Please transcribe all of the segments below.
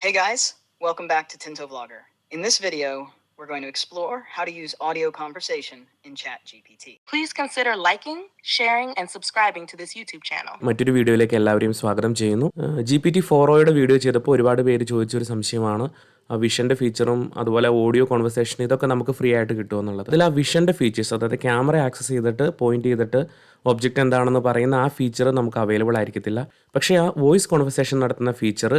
Hey guys, welcome back to Tinto Vlogger. In this video, we're going to explore how to use audio conversation in ChatGPT. Please consider liking, sharing, and subscribing to this YouTube channel. മറ്റൊരു വീഡിയോയിലേക്ക് എല്ലാവരെയും സ്വാഗതം ചെയ്യുന്നു. GPT-4oയുടെ video ചെയ്തപ്പോൾ ഒരുപാട് പേര് ചോദിച്ചൊരു സംശയമാണ് വിഷൻ്റെ ഫീച്ചറും അതുപോലെ ഓഡിയോ കോൺവെർസേഷൻ ഇതൊക്കെ നമുക്ക് ഫ്രീ ആയിട്ട് കിട്ടുമെന്നുള്ളത്. അതിൽ ആ വിഷൻ്റെ ഫീച്ചേഴ്സ്, അതായത് ക്യാമറ ആക്സസ് ചെയ്തിട്ട് പോയിന്റ് ചെയ്തിട്ട് ഒബ്ജക്റ്റ് എന്താണെന്ന് പറയുന്ന ആ ഫീച്ചർ നമുക്ക് അവൈലബിൾ ആയിരിക്കത്തില്ല. പക്ഷേ ആ വോയിസ് കോൺവെർസേഷൻ നടത്തുന്ന ഫീച്ചർ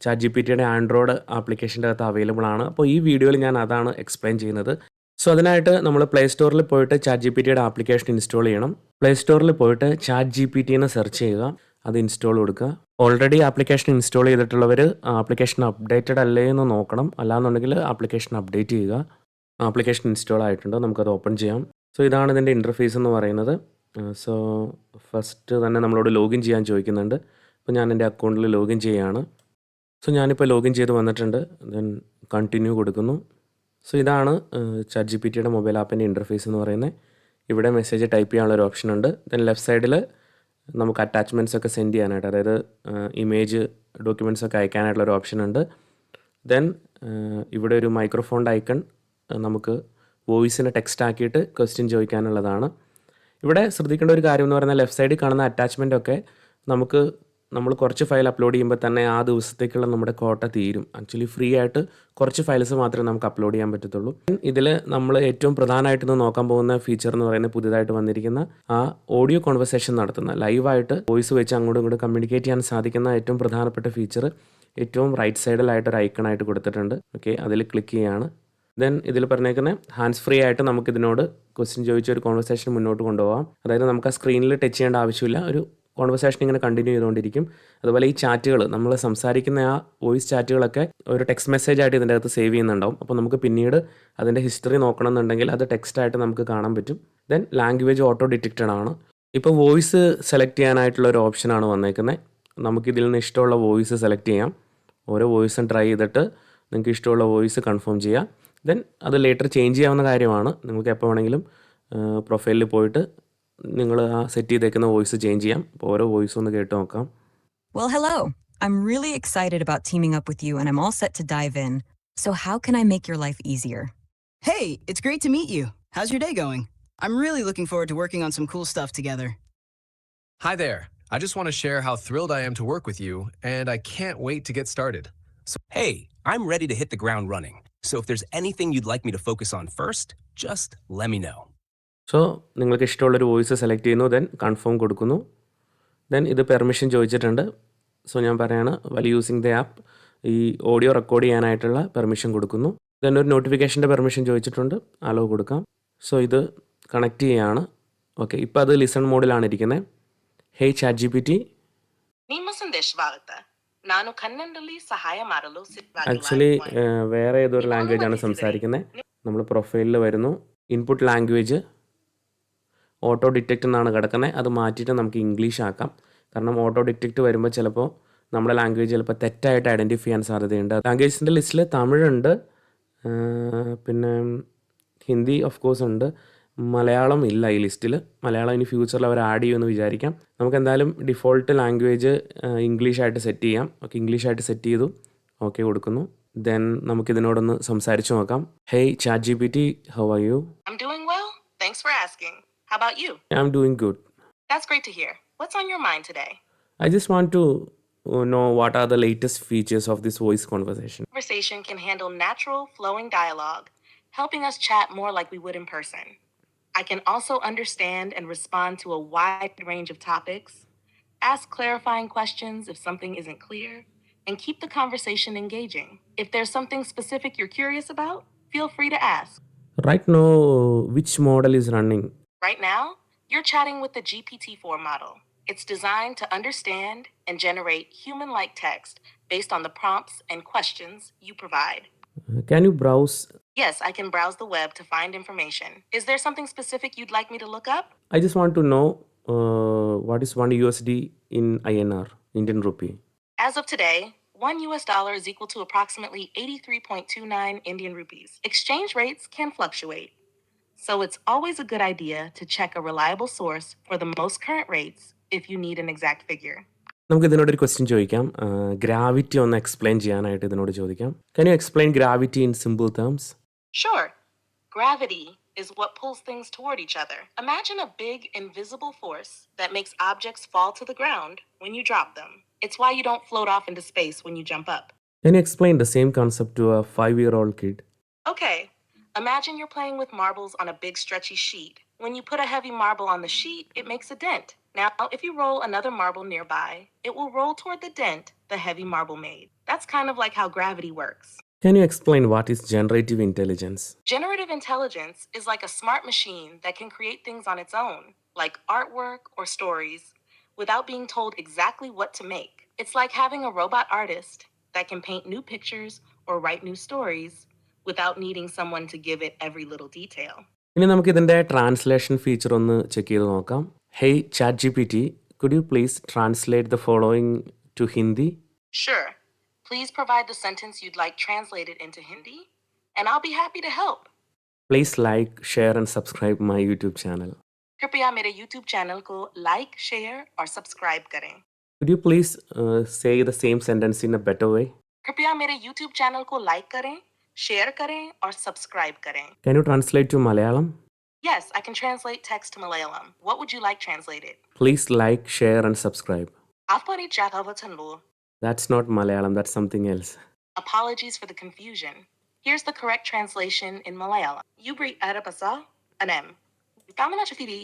ChatGPTയുടെ ആൻഡ്രോയിഡ് ആപ്ലിക്കേഷൻ്റെ അകത്ത് അവൈലബിൾ ആണ്. അപ്പോൾ ഈ വീഡിയോയിൽ ഞാൻ അതാണ് എക്സ്പ്ലെയിൻ ചെയ്യുന്നത്. സോ അതിനായിട്ട് നമ്മൾ പ്ലേ സ്റ്റോറിൽ പോയിട്ട് ChatGPTയുടെ ആപ്ലിക്കേഷൻ ഇൻസ്റ്റാൾ ചെയ്യണം. പ്ലേ സ്റ്റോറിൽ പോയിട്ട് ChatGPT എന്ന് സെർച്ച് ചെയ്യുക, അത് ഇൻസ്റ്റാൾ കൊടുക്കുക. ഓൾറെഡി ആപ്ലിക്കേഷൻ ഇൻസ്റ്റാൾ ചെയ്തിട്ടുള്ളവർ ആപ്ലിക്കേഷൻ അപ്ഡേറ്റഡ് അല്ലേ എന്ന് നോക്കണം. അല്ലാന്നുണ്ടെങ്കിൽ ആപ്ലിക്കേഷൻ അപ്ഡേറ്റ് ചെയ്യുക. ആപ്ലിക്കേഷൻ ഇൻസ്റ്റാൾ ആയിട്ടുണ്ട്, നമുക്കത് ഓപ്പൺ ചെയ്യാം. സോ ഇതാണ് ഇതിൻ്റെ ഇൻ്റർഫേസ് എന്ന് പറയുന്നത്. സോ ഫസ്റ്റ് തന്നെ നമ്മളോട് ലോഗിൻ ചെയ്യാൻ ചോദിക്കുന്നുണ്ട്. അപ്പോൾ ഞാൻ എൻ്റെ അക്കൗണ്ടിൽ ലോഗിൻ ചെയ്യുകയാണ്. സോ ഞാനിപ്പോൾ ലോഗിൻ ചെയ്ത് വന്നിട്ടുണ്ട്. ദെൻ കണ്ടിന്യൂ കൊടുക്കുന്നു. സോ ഇതാണ് ChatGPTയുടെ മൊബൈൽ ആപ്പിൻ്റെ ഇൻ്റർഫേസ് എന്ന് പറയുന്നത്. ഇവിടെ മെസ്സേജ് ടൈപ്പ് ചെയ്യാനുള്ളൊരു ഓപ്ഷൻ ഉണ്ട്. ദെൻ ലെഫ്റ്റ് സൈഡിൽ നമുക്ക് അറ്റാച്ച്മെൻറ്റ്സ് ഒക്കെ സെൻഡ് ചെയ്യാനായിട്ട്, അതായത് ഇമേജ് ഡോക്യുമെൻറ്റ്സ് ഒക്കെ അയക്കാനായിട്ടുള്ളൊരു ഓപ്ഷൻ ഉണ്ട്. ദെൻ ഇവിടെ ഒരു മൈക്രോഫോണിൻ്റെ ഐക്കൺ, നമുക്ക് വോയിസിനെ ടെക്സ്റ്റ് ആക്കിയിട്ട് ക്വസ്റ്റ്യൻ ചോദിക്കാനുള്ളതാണ്. ഇവിടെ ശ്രദ്ധിക്കേണ്ട ഒരു കാര്യം എന്ന് പറയുന്നത് ലെഫ്റ്റ് സൈഡിൽ കാണുന്ന അറ്റാച്ച്മെൻ്റ് ഒക്കെ നമ്മൾ കുറച്ച് ഫയൽ അപ്ലോഡ് ചെയ്യുമ്പോൾ തന്നെ ആ ദിവസത്തേക്കുള്ള നമ്മുടെ കോട്ട തീരും. ആക്ച്വലി ഫ്രീ ആയിട്ട് കുറച്ച് ഫയൽസ് മാത്രമേ നമുക്ക് അപ്ലോഡ് ചെയ്യാൻ പറ്റത്തുള്ളൂ. ഇതിൽ നമ്മൾ ഏറ്റവും പ്രധാനമായിട്ട് നോക്കാൻ പോകുന്ന ഫീച്ചർ എന്ന് പറയുന്നത് പുതിയതായിട്ട് വന്നിരിക്കുന്ന ആ ഓഡിയോ കോൺവെർസേഷൻ നടത്തുന്ന ലൈവായിട്ട് വോയിസ് വെച്ച് അങ്ങോട്ടും ഇങ്ങോട്ടും കമ്മ്യൂണിക്കേറ്റ് ചെയ്യാൻ സാധിക്കുന്ന ഏറ്റവും പ്രധാനപ്പെട്ട ഫീച്ചർ ഏറ്റവും റൈറ്റ് സൈഡിലായിട്ട് ഒരു ഐക്കണായിട്ട് കൊടുത്തിട്ടുണ്ട്. ഓക്കെ, അതിൽ ക്ലിക്ക് ചെയ്യുകയാണ്. ദെൻ ഇതിൽ പറഞ്ഞേക്കുന്ന ഹാൻഡ്സ് ഫ്രീ ആയിട്ട് നമുക്ക് ഇതിനോട് ക്വസ്റ്റ്യൻ ചോദിച്ച ഒരു കോൺവെർസേഷൻ മുന്നോട്ട് കൊണ്ടുപോകാം. അതായത് നമുക്ക് ആ സ്ക്രീനിൽ ടച്ച് ചെയ്യേണ്ട ആവശ്യമില്ല, ഒരു കോൺവെർസേഷൻ ഇങ്ങനെ കണ്ടിന്യൂ ചെയ്തുകൊണ്ടിരിക്കും. അതുപോലെ ഈ ചാറ്റുകൾ, നമ്മൾ സംസാരിക്കുന്ന ആ വോയിസ് ചാറ്റുകളൊക്കെ ഒരു ടെക്സ്റ്റ് മെസ്സേജ് ആയിട്ട് ഇതിൻ്റെ അകത്ത് സേവ് ചെയ്യുന്നുണ്ടാവും. അപ്പോൾ നമുക്ക് പിന്നീട് അതിൻ്റെ ഹിസ്റ്ററി നോക്കണം എന്നുണ്ടെങ്കിൽ അത് ടെക്സ്റ്റായിട്ട് നമുക്ക് കാണാൻ പറ്റും. ദെൻ ലാംഗ്വേജ് ഓട്ടോ ഡിറ്റക്റ്റഡ് ആണ്. ഇപ്പോൾ വോയിസ് സെലക്ട് ചെയ്യാനായിട്ടുള്ള ഒരു ഓപ്ഷനാണ് വന്നേക്കുന്നത്. നമുക്കിതിൽ നിന്ന് ഇഷ്ടമുള്ള വോയിസ് സെലക്ട് ചെയ്യാം. ഓരോ വോയിസും ട്രൈ ചെയ്തിട്ട് നിങ്ങൾക്ക് ഇഷ്ടമുള്ള വോയിസ് കൺഫേം ചെയ്യാം. ദെൻ അത് ലേറ്റർ ചേഞ്ച് ചെയ്യാവുന്ന കാര്യമാണ്. നിങ്ങൾക്ക് എപ്പോൾ വേണമെങ്കിലും പ്രൊഫൈലിൽ പോയിട്ട് നിങ്ങൾ ആ സെറ്റ് ചെയ്തേക്കുന്ന വോയിസ് ചേഞ്ച് ചെയ്യാം. അപ്പോൾ ഓരോ വോയിസ് ഒന്ന് കേട്ട് നോക്കാം. Well, hello. I'm really excited about teaming up with you, and I'm all set to dive in. So how can I make your life easier? Hey, it's great to meet you. How's your day going? I'm really looking forward to working on some cool stuff together. Hi there. I just want to share how thrilled I am to work with you, and I can't wait to get started. Hey, I'm ready to hit the ground running. So if there's anything you'd like me to focus on first, just let me know. So നിങ്ങൾക്ക് ഇഷ്ടമുള്ളൊരു voice select ചെയ്യുന്നു, then confirm കൊടുക്കുന്നു. Then ഇത് permission ചോദിച്ചിട്ടുണ്ട്. So ഞാൻ പറയാണ് while using the app, ഈ audio record ചെയ്യാനായിട്ടുള്ള പെർമിഷൻ കൊടുക്കുന്നു. ദെൻ ഒരു നോട്ടിഫിക്കേഷൻ്റെ പെർമിഷൻ ചോദിച്ചിട്ടുണ്ട്, അലോ കൊടുക്കാം. സോ ഇത് കണക്ട് ചെയ്യുകയാണ്. ഓക്കെ, ഇപ്പോൾ അത് ലിസൺ മോഡിലാണ് ഇരിക്കുന്നത്. Hey ChatGPT. ನಿಮ್ಮ ಸಂದೇಶವಾಗುತ್ತೆ. ನಾನು ಕನ್ನಡದಲ್ಲಿ ಸಹಾಯ ಮಾಡಲು ആക്ച്വലി വേറെ ഏതൊരു ലാംഗ്വേജാണ് സംസാരിക്കുന്നത്. നമ്മൾ പ്രൊഫൈലിൽ വരുന്നു, ഇൻപുട്ട് ലാംഗ്വേജ് ഓട്ടോ ഡിറ്റക്റ്റ് എന്നാണ് കിടക്കുന്നത്. അത് മാറ്റിയിട്ട് നമുക്ക് ഇംഗ്ലീഷ് ആക്കാം. കാരണം ഓട്ടോ ഡിറ്റക്റ്റ് വരുമ്പോൾ ചിലപ്പോൾ നമ്മുടെ ലാംഗ്വേജ് ചിലപ്പോൾ തെറ്റായിട്ട് ഐഡൻറ്റിഫൈ ചെയ്യാൻ സാധ്യതയുണ്ട്. ലാംഗ്വേജിൻ്റെ ലിസ്റ്റിൽ തമിഴുണ്ട്, പിന്നെ ഹിന്ദി ഓഫ് കോഴ്സ് ഉണ്ട്, മലയാളം ഇല്ല ഈ ലിസ്റ്റിൽ. മലയാളം ഇനി ഫ്യൂച്ചറിൽ അവർ ആഡ് ചെയ്യുമെന്ന് വിചാരിക്കാം. നമുക്ക് എന്തായാലും ഡിഫോൾട്ട് ലാംഗ്വേജ് ഇംഗ്ലീഷായിട്ട് സെറ്റ് ചെയ്യാം. ഓക്കെ, ഇംഗ്ലീഷായിട്ട് സെറ്റ് ചെയ്തു, ഓക്കെ കൊടുക്കുന്നു. ദെൻ നമുക്കിതിനോടൊന്ന് സംസാരിച്ച് നോക്കാം. Hey ChatGPT, how are you? I'm doing well. Thanks for asking. How about you? I'm doing good. That's great to hear. What's on your mind today? I just want to know what are the latest features of this voice conversation. Conversation can handle natural, flowing dialogue, helping us chat more like we would in person. I can also understand and respond to a wide range of topics, ask clarifying questions if something isn't clear, and keep the conversation engaging. If there's something specific you're curious about, feel free to ask. Right now, which model is running? Right now, you're chatting with the GPT-4 model. It's designed to understand and generate human-like text based on the prompts and questions you provide. Can you browse? Yes, I can browse the web to find information. Is there something specific you'd like me to look up? I just want to know what is 1 USD in INR, Indian rupee. As of today, $1 is equal to approximately 83.29 Indian rupees. Exchange rates can fluctuate, so it's always a good idea to check a reliable source for the most current rates if you need an exact figure. നമുക്ക് ഇതിനോട് ഒരു question ചോദിക്കാം. Gravity ഒന്ന് explain ചെയ്യാനായിട്ട് ഇതിനോട് ചോദിക്കാം. Can you explain gravity in simple terms? Sure. Gravity is what pulls things toward each other. Imagine a big, invisible force that makes objects fall to the ground when you drop them. It's why you don't float off into space when you jump up. Can you explain the same concept to a 5-year-old kid? Okay, imagine you're playing with marbles on a big, stretchy sheet. When you put a heavy marble on the sheet, it makes a dent. Now, if you roll another marble nearby, it will roll toward the dent the heavy marble made. That's kind of like how gravity works. Can you explain what is generative intelligence? Generative intelligence is like a smart machine that can create things on its own, like artwork or stories, without being told exactly what to make. It's like having a robot artist that can paint new pictures or write new stories without needing someone to give it every little detail. ഇനി നമുക്ക് ഇതിൻ്റെ translation feature ഒന്ന് check ചെയ്ത് നോക്കാം. Hey chat GPT, could you please translate the following to Hindi? Sure. Please provide the sentence you'd like translated into Hindi, and I'll be happy to help. Please like, share and subscribe my YouTube channel. कृपया मेरे YouTube channel को like, share और subscribe करें. Could you please say the same sentence in a better way? कृपया मेरे YouTube channel को like करें, share करें और सब्सक्राइब करें. Can you translate to Malayalam? Yes, I can translate text to Malayalam. What would you like translated? Please like, share and subscribe. Afpari Jatavatanlu. That's not Malayalam, that's something else. Apologies for the confusion. Here's the correct translation in Malayalam. Yubri Arabasa Anem. Tamina Chafiri.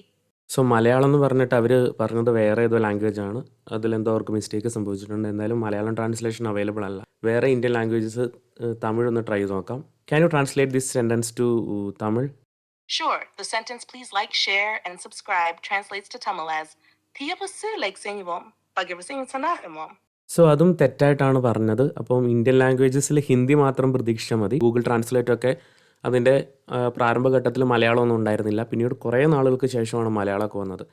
So Malayalam എന്ന് പറഞ്ഞിട്ട് അവർ പറഞ്ഞത് വേറെ ഏതോ language ആണ്. അതിലെന്തോ അവർക്ക് mistake സംഭവിച്ചിട്ടുണ്ട്. എന്തായാലും Malayalam translation available അല്ല. വേറെ ഇന്ത്യൻ ലാംഗ്വേജസ് തമിഴ് ഒന്ന് ട്രൈ ചെയ്ത് നോക്കാം. Can you translate this sentence to Tamil? Sure. The sentence please like, share, and subscribe translates to Tamil as Thiyapasu like Singvom, Bagavasing Sanahimom. So അതും തെറ്റായിട്ടാണ് പറഞ്ഞത്. അപ്പം ഇന്ത്യൻ ലാംഗ്വേജസിൽ ഹിന്ദി മാത്രം പ്രതീക്ഷിച്ചാൽ മതി. ഗൂഗിൾ ട്രാൻസ്ലേറ്റൊക്കെ അതിൻ്റെ പ്രാരംഭഘട്ടത്തിൽ മലയാളമൊന്നും ഉണ്ടായിരുന്നില്ല. പിന്നീട് കുറേ നാളുകൾക്ക് ശേഷമാണ് മലയാളമൊക്കെ വന്നത്.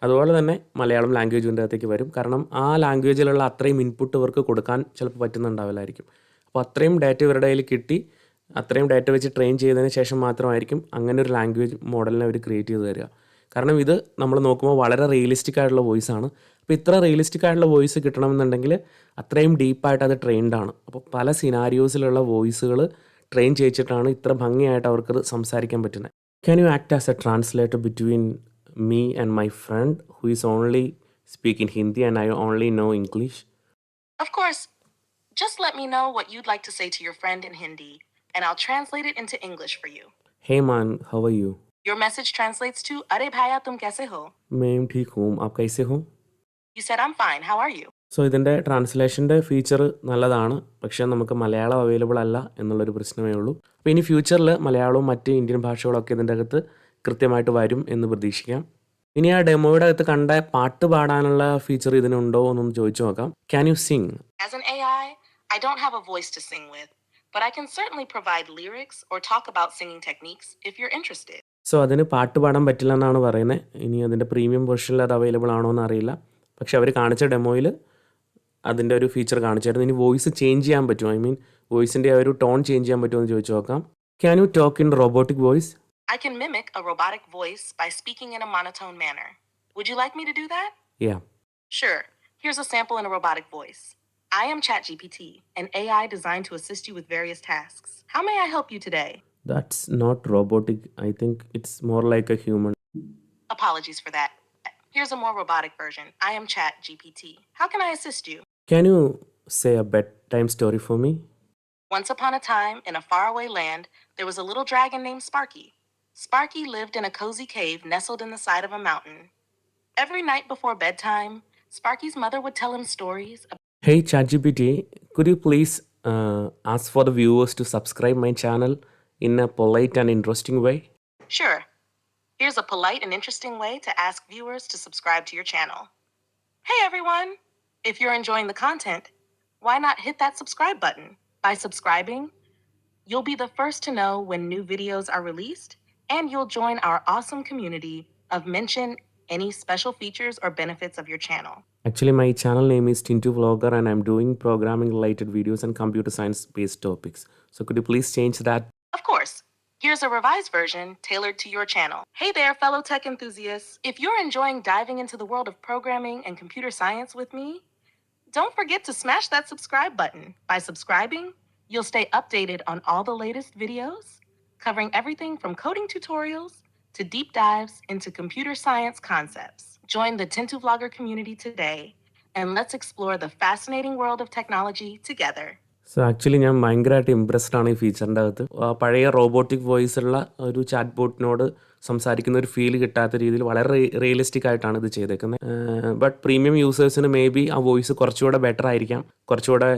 അതുപോലെ തന്നെ മലയാളം ലാംഗ്വേജിൻ്റെ അകത്തേക്ക് വരും. കാരണം ആ ലാംഗ്വേജിലുള്ള അത്രയും ഇൻപുട്ട് ഇവർക്ക് കൊടുക്കാൻ ചിലപ്പോൾ പറ്റുന്നുണ്ടാവില്ലായിരിക്കും. അപ്പോൾ അത്രയും ഡാറ്റ ഇവരുടെ കയ്യിൽ കിട്ടി, അത്രയും ഡാറ്റ വെച്ച് ട്രെയിൻ ചെയ്തതിന് ശേഷം മാത്രമായിരിക്കും അങ്ങനെ ഒരു ലാംഗ്വേജ് മോഡലിനെ അവർ ക്രിയേറ്റ് ചെയ്ത് തരിക. കാരണം ഇത് നമ്മൾ നോക്കുമ്പോൾ വളരെ റിയലിസ്റ്റിക് ആയിട്ടുള്ള വോയിസ് ആണ്. അപ്പോൾ ഇത്ര റിയലിസ്റ്റിക് ആയിട്ടുള്ള വോയിസ് കിട്ടണമെന്നുണ്ടെങ്കിൽ അത്രയും ഡീപ്പായിട്ട് അത് ട്രെയിൻഡാണ്. അപ്പോൾ പല സിനാരിയോസിലുള്ള വോയിസുകൾ ട്രെയിൻ ചെയ്യിച്ചിട്ടാണ് ഇത്ര ഭംഗിയായിട്ട് അവർക്കത് സംസാരിക്കാൻ പറ്റുന്നത്. Can you act as A translator between me and my friend who is only speaking Hindi and I only know English? Of course. Just let me know what you'd like to say to your friend in Hindi, and I'll translate it into English for you. Hey man, how are you? Your message translates to Are bhaiya tum kaise ho? मैं ठीक हूँ, आप कैसे हो? You said I'm fine. How are you? So ഇതിൻ്റെ ട്രാൻസ്ലേഷൻ്റെ feature നല്ലതാണ്, പക്ഷേ നമുക്ക് മലയാളം അവൈലബിൾ അല്ല എന്നുള്ളൊരു പ്രശ്നമേ ഉള്ളൂ. അപ്പോൾ ഇനി ഫ്യൂച്ചറിൽ മലയാളവും മറ്റ് ഇന്ത്യൻ ഭാഷകളൊക്കെ ഇതിൻ്റെ അകത്ത് കൃത്യമായിട്ട് വരും എന്ന് പ്രതീക്ഷിക്കാം. ഇനി ആ ഡെമോയുടെ അകത്ത് കണ്ട പാട്ട് പാടാനുള്ള ഫീച്ചർ ഇതിനുണ്ടോ എന്നൊന്ന് ചോദിച്ചു നോക്കാം. Can U Singh? As an AI, I don't have a voice to sing with, but I can certainly provide lyrics or talk about singing techniques if you're interested. So അതിന് പാട്ട് പാടാൻ പറ്റില്ല എന്നാണ് പറയുന്നത്. ഇനി അതിൻ്റെ പ്രീമിയം വെർഷനിൽ അത് അവൈലബിൾ ആണോ എന്ന് അറിയില്ല. പക്ഷെ അവർ കാണിച്ച ഡെമോയിൽ അതിൻ്റെ ഒരു ഫീച്ചർ കാണിച്ചായിരുന്നു. ഇനി വോയിസ് ചേഞ്ച് ചെയ്യാൻ പറ്റുമോ, ഐ മീൻ വോയിസിൻ്റെ ആ ഒരു ടോൺ ചേഞ്ച് ചെയ്യാൻ പറ്റുമോ എന്ന് ചോദിച്ചു നോക്കാം. Can you talk in robotic voice? I can mimic a robotic voice by speaking in a monotone manner. Would you like me to do that? Yeah. Sure. Here's a sample in a robotic voice. I am ChatGPT, an AI designed to assist you with various tasks. How may I help you today? That's not robotic. I think it's more like a human. Apologies for that. Here's a more robotic version. I am ChatGPT. How can I assist you? Can you say a bedtime story for me? Once upon a time, in a faraway land, there was a little dragon named Sparky. Sparky lived in a cozy cave nestled in the side of a mountain. Every night before bedtime, Sparky's mother would tell him stories. Hey ChatGPT, could you please ask for the viewers to subscribe my channel in a polite and interesting way? Sure. Here's a polite and interesting way to ask viewers to subscribe to your channel. Hey everyone! If you're enjoying the content, why not hit that subscribe button? By subscribing, you'll be the first to know when new videos are released, and you'll join our awesome community of mention any special features or benefits of your channel. Actually, my channel name is Tintu Vlogger and I'm doing programming related videos and computer science based topics. So could you please change that? Of course. Here's a revised version tailored to your channel. Hey there, fellow tech enthusiasts. If you're enjoying diving into the world of programming and computer science with me, Don't forget to smash that subscribe button. By subscribing, you'll stay updated on all the latest videos, covering everything from coding tutorials to deep dives into computer science concepts. Join the Tintu Vlogger community today, and let's explore the fascinating world of technology together. So actually ഞാൻ ഭയങ്കരമായിട്ട് impressed ആണ് ഈ ഫീച്ചറിൻ്റെ അകത്ത്. പഴയ robotic voice ഉള്ള ഒരു chat ബോട്ടിനോട് സംസാരിക്കുന്ന ഒരു ഫീൽ കിട്ടാത്ത രീതിയിൽ വളരെ റിയലിസ്റ്റിക് ആയിട്ടാണ് ഇത് ചെയ്തേക്കുന്നത്. ബട്ട് പ്രീമിയം യൂസേഴ്സിന് മേ ബി ആ വോയിസ് കുറച്ചുകൂടെ ബെറ്റർ ആയിരിക്കാം, കുറച്ചുകൂടെ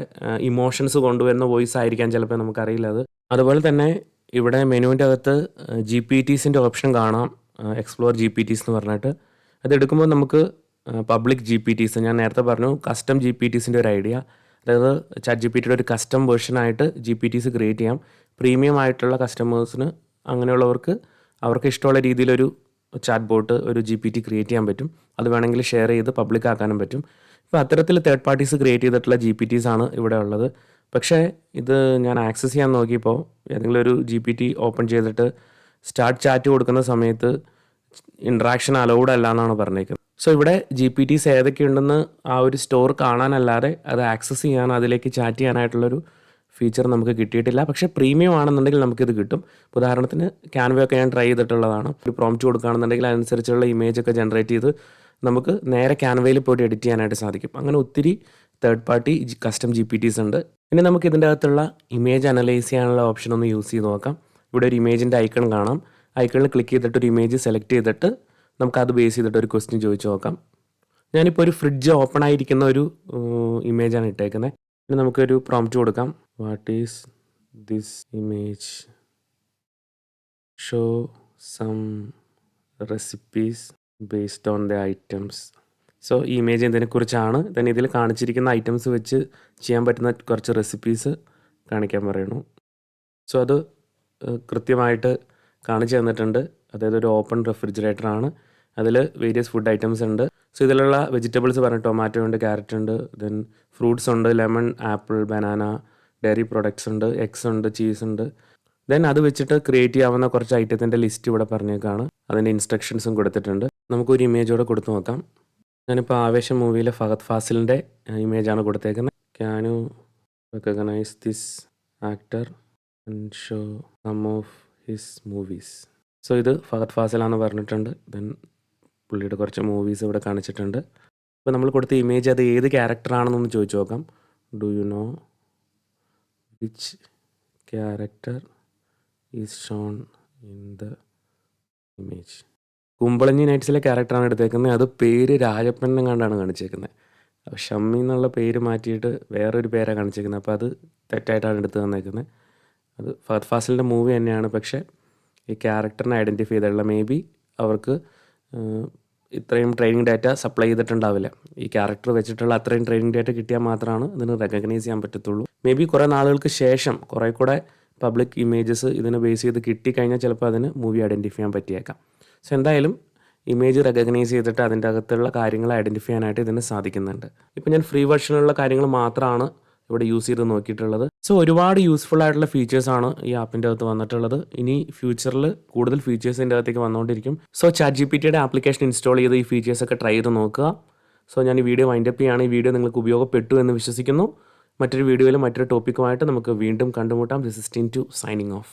ഇമോഷൻസ് കൊണ്ടുവരുന്ന വോയിസ് ആയിരിക്കാം ചിലപ്പോൾ, നമുക്കറിയില്ല അത്. അതുപോലെ തന്നെ ഇവിടെ മെനുവിൻ്റെ അകത്ത് GPTസിൻ്റെ ഓപ്ഷൻ കാണാം, എക്സ്പ്ലോർ GPTs എന്ന് പറഞ്ഞിട്ട്. അതെടുക്കുമ്പോൾ നമുക്ക് പബ്ലിക് GPTs, ഞാൻ നേരത്തെ പറഞ്ഞു കസ്റ്റം GPTസിൻ്റെ ഒരു ഐഡിയ, അതായത് ചാറ്റ് GPTയുടെ ഒരു കസ്റ്റം വേർഷനായിട്ട് GPTs ക്രിയേറ്റ് ചെയ്യാം. പ്രീമിയം ആയിട്ടുള്ള കസ്റ്റമേഴ്സിന്, അങ്ങനെയുള്ളവർക്ക് അവർക്ക് ഇഷ്ടമുള്ള രീതിയിലൊരു ചാറ്റ് ബോട്ട്, ഒരു GPT ക്രിയേറ്റ് ചെയ്യാൻ പറ്റും. അത് വേണമെങ്കിൽ ഷെയർ ചെയ്ത് പബ്ലിക് ആക്കാനും പറ്റും. ഇപ്പോൾ അത്തരത്തിൽ തേർഡ് പാർട്ടീസ് ക്രിയേറ്റ് ചെയ്തിട്ടുള്ള GPTs ആണ് ഇവിടെ ഉള്ളത്. പക്ഷേ ഇത് ഞാൻ ആക്സസ് ചെയ്യാൻ നോക്കിയപ്പോൾ ഏതെങ്കിലും ഒരു GPT ഓപ്പൺ ചെയ്തിട്ട് സ്റ്റാർട്ട് ചാറ്റ് കൊടുക്കുന്ന സമയത്ത് ഇൻട്രാക്ഷൻ അലൗഡ് അല്ല എന്നാണ് പറഞ്ഞേക്കുന്നത്. സോ ഇവിടെ GPTs ഏതൊക്കെയുണ്ടെന്ന് ആ ഒരു സ്റ്റോർ കാണാനല്ലാതെ അത് ആക്സസ് ചെയ്യാൻ, അതിലേക്ക് ചാറ്റ് ചെയ്യാനായിട്ടുള്ളൊരു ഫീച്ചർ നമുക്ക് കിട്ടിയിട്ടില്ല. പക്ഷേ പ്രീമിയം ആണെന്നുണ്ടെങ്കിൽ നമുക്കിത് കിട്ടും. ഉദാഹരണത്തിന് ക്യാൻവയൊക്കെ ഞാൻ ട്രൈ ചെയ്തിട്ടുള്ളതാണ്. ഒരു പ്രോംപ്റ്റ് കൊടുക്കുകയാണെന്നുണ്ടെങ്കിൽ അതനുസരിച്ചുള്ള ഇമേജൊക്കെ ജനറേറ്റ് ചെയ്ത് നമുക്ക് നേരെ ക്യാൻവയിൽ പോയിട്ട് എഡിറ്റ് ചെയ്യാനായിട്ട് സാധിക്കും. അങ്ങനെ ഒത്തിരി തേർഡ് പാർട്ടി കസ്റ്റം GPTs ഉണ്ട്. ഇനി നമുക്ക് ഇതിൻ്റെ അകത്തുള്ള ഇമേജ് അനലൈസ് ചെയ്യാനുള്ള ഓപ്ഷൻ ഒന്ന് യൂസ് ചെയ്ത് നോക്കാം. ഇവിടെ ഒരു ഇമേജിൻ്റെ ഐക്കൺ കാണാം. ഐക്കണിൽ ക്ലിക്ക് ചെയ്തിട്ട് ഒരു ഇമേജ് സെലക്ട് ചെയ്തിട്ട് നമുക്കത് ബേസ് ചെയ്തിട്ട് ഒരു ക്വസ്റ്റ്യൻ ചോദിച്ചു നോക്കാം. ഞാനിപ്പോൾ ഒരു ഫ്രിഡ്ജ് ഓപ്പൺ ആയിരിക്കുന്ന ഒരു ഇമേജാണ് ഇട്ടേക്കുന്നത്. ഇനി നമുക്കൊരു പ്രോംപ്റ്റ് കൊടുക്കാം. What is this image, show some recipes based on the items. So ഈ ഇമേജ് ഇതിനെക്കുറിച്ചാണ്. തന്നെ ഇതിൽ കാണിച്ചിരിക്കുന്ന ഐറ്റംസ് വെച്ച് ചെയ്യാൻ പറ്റുന്ന കുറച്ച് റെസിപ്പീസ് കാണിക്കാൻ പറയണു. സോ അത് കൃത്യമായിട്ട് കാണിച്ചു തന്നിട്ടുണ്ട്. അതായത് ഒരു ഓപ്പൺ റെഫ്രിജറേറ്ററാണ്, അതിൽ വേരിയസ് ഫുഡ് ഐറ്റംസ് ഉണ്ട്. സോ ഇതിലുള്ള വെജിറ്റബിൾസ് പറഞ്ഞാൽ ടൊമാറ്റോ ഉണ്ട്, ക്യാരറ്റ് ഉണ്ട്, ദെൻ ഫ്രൂട്ട്സ് ഉണ്ട്, lemon, apple, banana, diary products ഉണ്ട്, എഗ്സ് ഉണ്ട്, ചീസ് ഉണ്ട്. ദെൻ അത് വെച്ചിട്ട് ക്രിയേറ്റ് ചെയ്യാവുന്ന കുറച്ച് ഐറ്റത്തിൻ്റെ ലിസ്റ്റ് ഇവിടെ പറഞ്ഞേക്കാണ്. അതിൻ്റെ ഇൻസ്ട്രക്ഷൻസും കൊടുത്തിട്ടുണ്ട്. നമുക്കൊരു ഇമേജോടെ കൊടുത്തു നോക്കാം. ഞാനിപ്പോൾ ആവേശം മൂവിയിലെ ഫഹദ് ഫാസിലിൻ്റെ ഇമേജാണ് കൊടുത്തേക്കുന്നത്. Can you recognise this actor and show some of his movies. So ഇത് ഫഹദ് ഫാസിലാന്ന് പറഞ്ഞിട്ടുണ്ട്. ദെൻ പുള്ളിയുടെ കുറച്ച് മൂവീസ് ഇവിടെ കാണിച്ചിട്ടുണ്ട്. അപ്പോൾ നമ്മൾ കൊടുത്ത ഇമേജ് അത് ഏത് ക്യാരക്ടറാണെന്നൊന്ന് ചോദിച്ചു നോക്കാം. Do you know which character is shown in the image? Kumbalangi നൈറ്റ്സിലെ ക്യാരക്ടറാണ് എടുത്തേക്കുന്നത്. അത് പേര് രാജപ്പൻ എങ്ങാണ്ടാണ് കാണിച്ചേക്കുന്നത്. ഷമ്മി എന്നുള്ള പേര് മാറ്റിയിട്ട് വേറൊരു പേരാണ് കാണിച്ചേക്കുന്നത്. അപ്പോൾ അത് തെറ്റായിട്ടാണ് എടുത്ത് തന്നേക്കുന്നത്. അത് ഫഹദ് ഫാസിലിൻ്റെ മൂവി തന്നെയാണ്, പക്ഷേ ഈ ക്യാരക്ടറിനെ ഐഡൻറ്റിഫൈ ചെയ്തിട്ടുള്ള മേ ബി അവർക്ക് ഇത്രയും ട്രെയിനിങ് ഡാറ്റ സപ്ലൈ ചെയ്തിട്ടുണ്ടാവില്ല. ഈ ക്യാരക്ടർ വെച്ചിട്ടുള്ള അത്രയും ട്രെയിനിങ് ഡാറ്റ കിട്ടിയാൽ മാത്രമാണ് ഇതിന് റെക്കഗ്നൈസ് ചെയ്യാൻ പറ്റത്തുള്ളൂ. മേ ബി കുറേ നാളുകൾക്ക് ശേഷം കുറേ കൂടെ പബ്ലിക് ഇമേജസ് ഇതിനെ ബേസ് ചെയ്ത് കിട്ടിക്കഴിഞ്ഞാൽ ചിലപ്പോൾ അതിന് മൂവി ഐഡൻറ്റിഫൈ ചെയ്യാൻ പറ്റിയേക്കാം. സോ എന്തായാലും ഇമേജ് റെക്കഗ്നൈസ് ചെയ്തിട്ട് അതിൻ്റെ അകത്തുള്ള കാര്യങ്ങൾ ഐഡൻറ്റിഫൈ ചെയ്യാനായിട്ട് ഇതിന് സാധിക്കുന്നുണ്ട്. ഇപ്പോൾ ഞാൻ ഫ്രീ വെർഷനുള്ള കാര്യങ്ങൾ മാത്രമാണ് ഇവിടെ യൂസ് ചെയ്ത് നോക്കിയിട്ടുള്ളത്. സോ ഒരുപാട് യൂസ്ഫുൾ ആയിട്ടുള്ള ഫീച്ചേഴ്സാണ് ഈ ആപ്പിൻ്റെ അകത്ത് വന്നിട്ടുള്ളത്. ഇനി ഫ്യൂച്ചറിൽ കൂടുതൽ ഫീച്ചേഴ്സ് ഇതിൻ്റെ അകത്തേക്ക് വന്നുകൊണ്ടിരിക്കും. സോ ചാറ്റ് GPTയുടെ ആപ്ലിക്കേഷൻ ഇൻസ്റ്റാൾ ചെയ്ത് ഈ ഫീച്ചേഴ്സൊക്കെ ട്രൈ ചെയ്ത് നോക്കുക. സോ ഞാൻ ഈ വീഡിയോ വൈൻഡപ്പ് ചെയ്യുകയാണ്. ഈ വീഡിയോ നിങ്ങൾക്ക് ഉപയോഗപ്പെട്ടു എന്ന് വിശ്വസിക്കുന്നു. മറ്റൊരു വീഡിയോയിൽ മറ്റൊരു ടോപ്പിക്കുമായിട്ട് നമുക്ക് വീണ്ടും കണ്ടുമുട്ടാം. This is Tintu signing off.